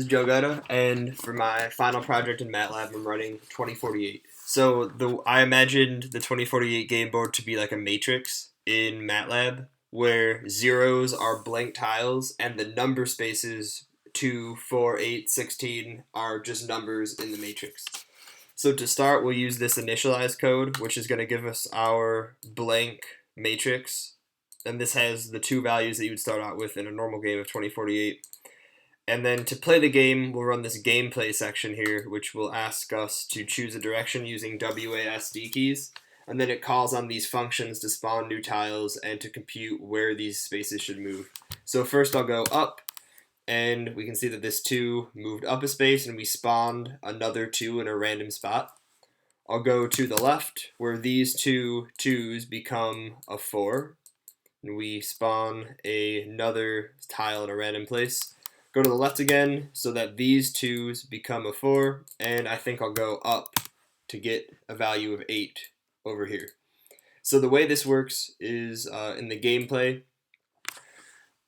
This is Joe Gutta, and for my final project in MATLAB, I'm running 2048. So I imagined the 2048 game board to be like a matrix in MATLAB, where zeros are blank tiles and the number spaces 2, 4, 8, 16 are just numbers in the matrix. So to start, we'll use this initialize code, which is going to give us our blank matrix. And this has the two values that you would start out with in a normal game of 2048. And then to play the game, we'll run this gameplay section here, which will ask us to choose a direction using WASD keys. And then it calls on these functions to spawn new tiles and to compute where these spaces should move. So first I'll go up, and we can see that this 2 moved up a space, and we spawned another 2 in a random spot. I'll go to the left, where these two 2s become a 4, and we spawn another tile in a random place. Go to the left again so that these 2s become a 4, and I think I'll go up to get a value of 8 over here. So the way this works is in the gameplay,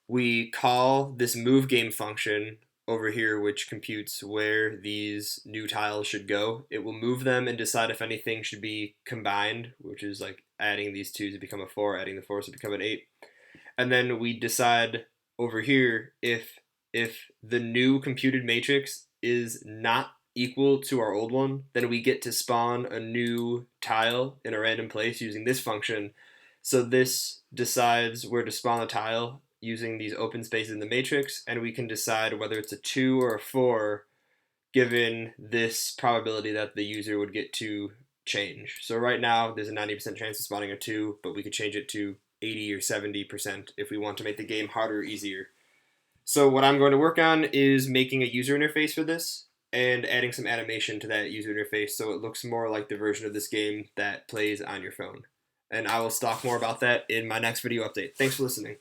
we call this move game function over here, which computes where these new tiles should go. It will move them and decide if anything should be combined, which is like adding these 2s to become a 4, adding the 4s to become an 8. And then we decide over here if the new computed matrix is not equal to our old one, then we get to spawn a new tile in a random place using this function. So this decides where to spawn a tile using these open spaces in the matrix, and we can decide whether it's a 2 or a 4 given this probability that the user would get to change. So right now there's a 90% chance of spawning a 2, but we could change it to 80 or 70% if we want to make the game harder or easier. So what I'm going to work on is making a user interface for this and adding some animation to that user interface so it looks more like the version of this game that plays on your phone. And I will talk more about that in my next video update. Thanks for listening.